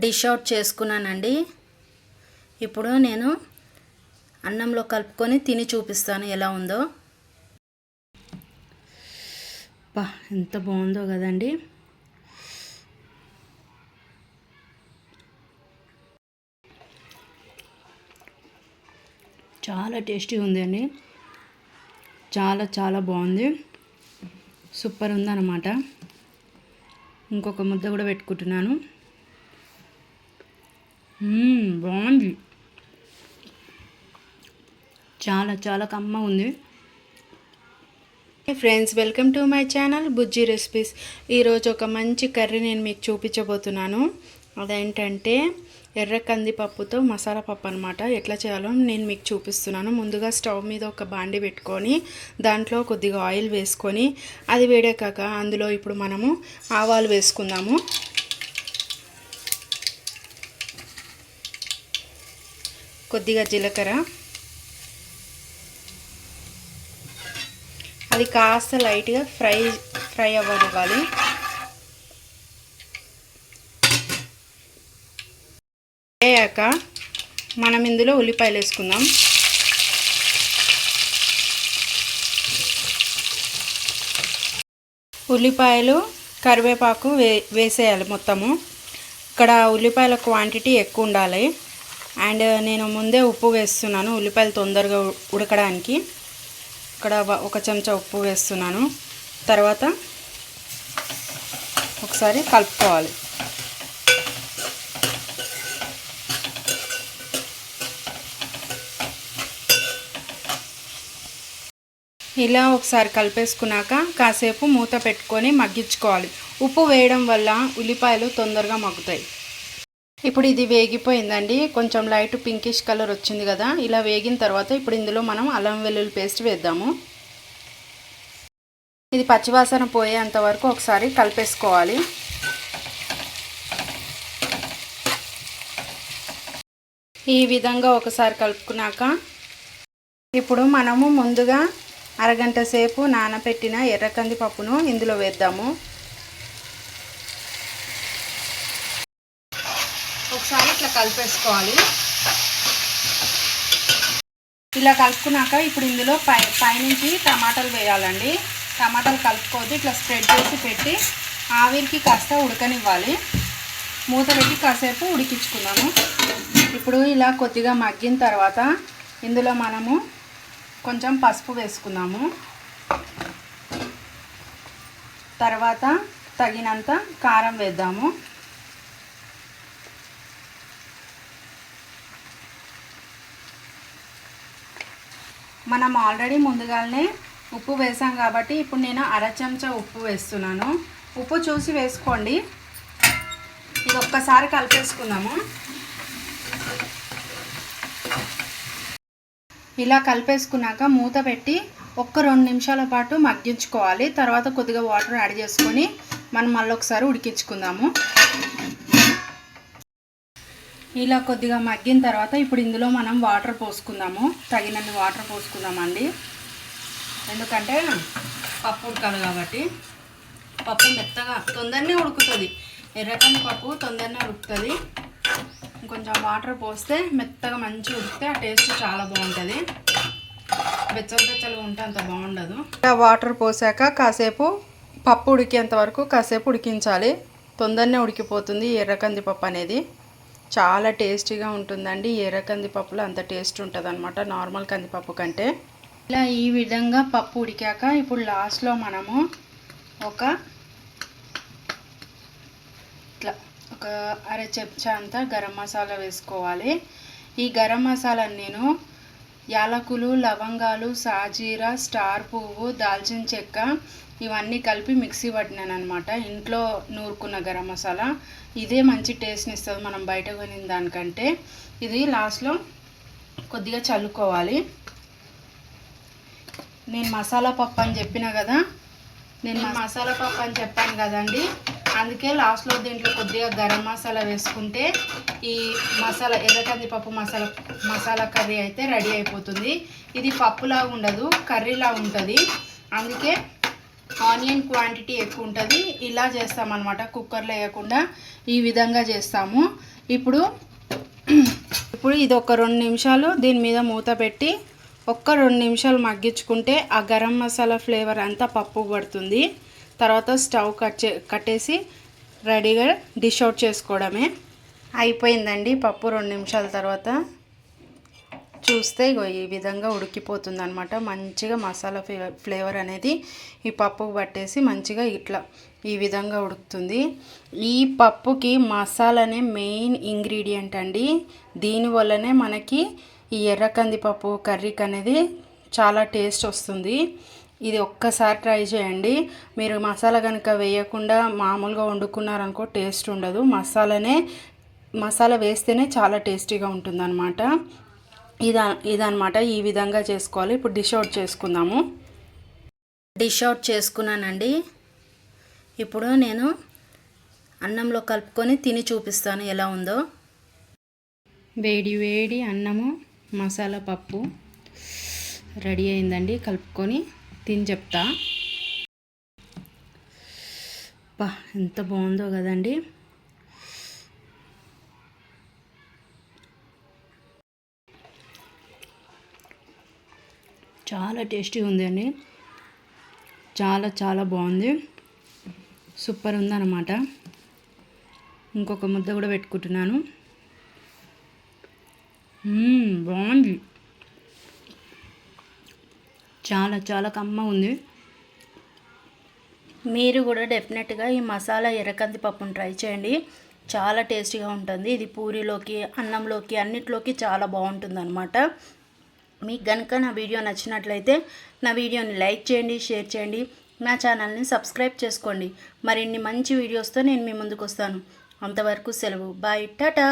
Dish out చేసుకున్నానండి. ఇప్పుడు నేను అన్నంలో కలుపుకొని తిని చూపిస్తాను ఎలా ఉందో. ఎంత బాగుందో కదండి. చాలా టేస్టీగా ఉంది అండి. చాలా బాగుంది. సూపర్ ఉందన్నమాట. ఇంకొక ముద్ద కూడా పెట్టుకుంటున్నాను. బాగుంది. చాలా కమ్మ ఉంది. Friends, welcome to my channel Bujji recipes. ఈరోజు ఒక మంచి కర్రీ నేను మీకు చూపించబోతున్నాను. అదేంటంటే ఎర్ర కందిపప్పుతో మసాలా పప్పు అనమాట. ఎట్లా చేయాలో నేను మీకు చూపిస్తున్నాను. ముందుగా స్టవ్ మీద ఒక బాండి పెట్టుకొని దాంట్లో కొద్దిగా ఆయిల్ వేసుకొని అది వేడెక్కాక అందులో ఇప్పుడు మనము ఆవాలు వేసుకుందాము. కొద్దిగా జీలకర్ర, అది కాస్త లైట్గా ఫ్రై అవ్వనివ్వాలి. అయ్యాక మనం ఇందులో ఉల్లిపాయలు వేసుకుందాం. ఉల్లిపాయలు, కరివేపాకు వేసేయాలి మొత్తము. ఇక్కడ ఉల్లిపాయల క్వాంటిటీ ఎక్కువ ఉండాలి. అండ్ నేను ముందే ఉప్పు వేస్తున్నాను ఉల్లిపాయలు తొందరగా ఉడకడానికి. ఇక్కడ ఒక చెంచా ఉప్పు వేస్తున్నాను. తర్వాత ఒకసారి కలుపుకోవాలి. ఇలా ఒకసారి కలిపేసుకున్నాక కాసేపు మూత పెట్టుకొని మగ్గించుకోవాలి. ఉప్పు వేయడం వల్ల ఉల్లిపాయలు తొందరగా మగ్గుతాయి. ఇప్పుడు ఇది వేగిపోయిందండి. కొంచెం లైట్ పింకిష్ కలర్ వచ్చింది కదా. ఇలా వేగిన తర్వాత ఇప్పుడు ఇందులో మనం అల్లం వెల్లుల్లి పేస్ట్ వేద్దాము. ఇది పచ్చివాసన పోయేంత వరకు ఒకసారి కలిపేసుకోవాలి. ఈ విధంగా ఒకసారి కలుపుకున్నాక ఇప్పుడు మనము ముందుగా అరగంట సేపు నానబెట్టిన ఎర్ర కందిపప్పును ఇందులో వేద్దాము. ఒకసారి ఇట్లా కలిపేసుకోవాలి. ఇలా కలుపుకున్నాక ఇప్పుడు ఇందులో పైనుంచి టమాటాలు వేయాలండి. టమాటాలు కలుపుకోవద్దు, ఇట్లా స్ప్రెడ్ చేసి పెట్టి ఆవిరికి కాస్త ఉడకనివ్వాలి. మూత పెట్టి కాసేపు ఉడికించుకున్నాము. ఇప్పుడు ఇలా కొద్దిగా మగ్గిన తర్వాత ఇందులో మనము కొంచెం పసుపు వేసుకుందాము. తర్వాత తగినంత కారం వేద్దాము. మనం ఆల్రెడీ ముందుగానే ఉప్పు వేసాం కాబట్టి ఇప్పుడు నేను అర చెంచా ఉప్పు వేస్తున్నాను. ఉప్పు చూసి వేసుకోండి. ఇది ఒక్కసారి కలిపేసుకుందాము. ఇలా కలిపేసుకున్నాక మూత పెట్టి ఒక్క 2 నిమిషాల పాటు మగ్గించుకోవాలి. తర్వాత కొద్దిగా వాటర్ యాడ్ చేసుకొని మనం మళ్ళీ ఒకసారి ఉడికించుకుందాము. ఇలా కొద్దిగా మగ్గిన తర్వాత ఇప్పుడు ఇందులో మనం వాటర్ పోసుకుందాము. తగినన్ని వాటర్ పోసుకుందామండి. ఎందుకంటే పప్పు ఉడకాలి కాబట్టి. పప్పు మెత్తగా తొందరనే ఉడుకుతుంది. ఎర్రకంది పప్పు తొందరనే ఉడుకుతుంది. కొంచెం వాటర్ పోస్తే మెత్తగా మంచిగా ఉడికితే ఆ టేస్ట్ చాలా బాగుంటుంది. బెచ్చలుగా ఉంటే అంత బాగుండదు. వాటర్ పోసాక కాసేపు పప్పు ఉడికేంత వరకు కాసేపు ఉడికించాలి. తొందరనే ఉడికిపోతుంది ఎర్రకంది పప్పు అనేది. చాలా టేస్టీగా ఉంటుందండి. ఎర్ర కందిపప్పులో అంత టేస్ట్ ఉంటుంది అనమాట నార్మల్ కందిపప్పు కంటే. ఇలా ఈ విధంగా పప్పు ఉడికాక ఇప్పుడు లాస్ట్లో మనము ఒక అర చెంచా అంతా గరం మసాలా వేసుకోవాలి. ఈ గరం మసాలా నేను యాలకులు, లవంగాలు, సాజీరా, స్టార్ పువ్వు, దాల్చిన చెక్క ఇవన్నీ కలిపి మిక్సీ పట్టినాను అనమాట. ఇంట్లో నూరుకున్న గరం మసాలా. ఇదే మంచి టేస్ట్ని ఇస్తుంది మనం బయట కొనిన దానికంటే. ఇది లాస్ట్లో కొద్దిగా చల్లుకోవాలి. నేను మసాలా పప్పు అని చెప్పిన కదా, మసాలా పప్పు అని చెప్పాను కదండి. అందుకే లాస్ట్లో దీంట్లో కొద్దిగా గరం మసాలా వేసుకుంటే ఈ మసాలా ఎర్ర కందిపప్పు మసాలా కర్రీ అయితే రెడీ అయిపోతుంది. ఇది పప్పులా ఉండదు, కర్రీలా ఉంటుంది. అందుకే ఆనియన్ క్వాంటిటీ ఎక్కువ ఉంటుంది. ఇలా చేస్తామన్నమాట, కుక్కర్లో వేయకుండా ఈ విధంగా చేస్తాము. ఇప్పుడు ఇది ఒక 2 నిమిషాలు దీని మీద మూత పెట్టి ఒక్క 2 నిమిషాలు మగ్గించుకుంటే ఆ గరం మసాలా ఫ్లేవర్ అంతా పప్పుకు పడుతుంది. తర్వాత స్టవ్ కట్టేసి రెడీగా డిష్ అవుట్ చేసుకోవడమే. అయిపోయిందండి పప్పు. 2 నిమిషాల తర్వాత చూస్తే ఈ విధంగా ఉడికిపోతుంది అనమాట. మంచిగా మసాలా ఫ్లేవర్ అనేది ఈ పప్పుకు పట్టేసి మంచిగా ఇట్లా ఈ విధంగా ఉడుకుతుంది. ఈ పప్పుకి మసాలానే మెయిన్ ఇంగ్రీడియంట్ అండి. దీనివల్లనే మనకి ఈ ఎర్ర కందిపప్పు కర్రీకి అనేది చాలా టేస్ట్ వస్తుంది. ఇది ఒక్కసారి ట్రై చేయండి. మీరు మసాలా కనుక వేయకుండా మామూలుగా వండుకున్నారనుకో టేస్ట్ ఉండదు. మసాలా వేస్తేనే చాలా టేస్టీగా ఉంటుందన్నమాట. ఇదన్నమాట, ఈ విధంగా చేసుకోవాలి. ఇప్పుడు డిష్ అవుట్ చేసుకుందాము. డిష్ అవుట్ చేసుకున్నానండి. ఇప్పుడు నేను అన్నంలో కలుపుకొని తిని చూపిస్తాను ఎలా ఉందో. వేడి వేడి అన్నము మసాలా పప్పు రెడీ అయిందండి. కలుపుకొని తిని చెప్తా. బా ఎంత బాగుందో కదండి. చాలా టేస్టీగా ఉంది అండి. చాలా చాలా బాగుంది. సూపర్ ఉందన్నమాట. ఇంకొక ముద్ద కూడా పెట్టుకుంటున్నాను. బాగుంది. చాలా చాలా కమ్మగా ఉంది. మీరు కూడా డెఫినెట్గా ఈ మసాలా ఎర్రకంది పప్పును ట్రై చేయండి. చాలా టేస్టీగా ఉంటుంది. ఇది పూరీలోకి, అన్నంలోకి, అన్నిట్లోకి చాలా బాగుంటుంది అనమాట. మీకు కనుక నా వీడియో నచ్చినట్లయితే నా వీడియోని లైక్ చేయండి, షేర్ చేయండి, నా ఛానల్ని సబ్స్క్రైబ్ చేసుకోండి. మరిన్ని మంచి వీడియోస్తో నేను మీ ముందుకు వస్తాను. అంతవరకు సెలవు. బాయ్, టాటా.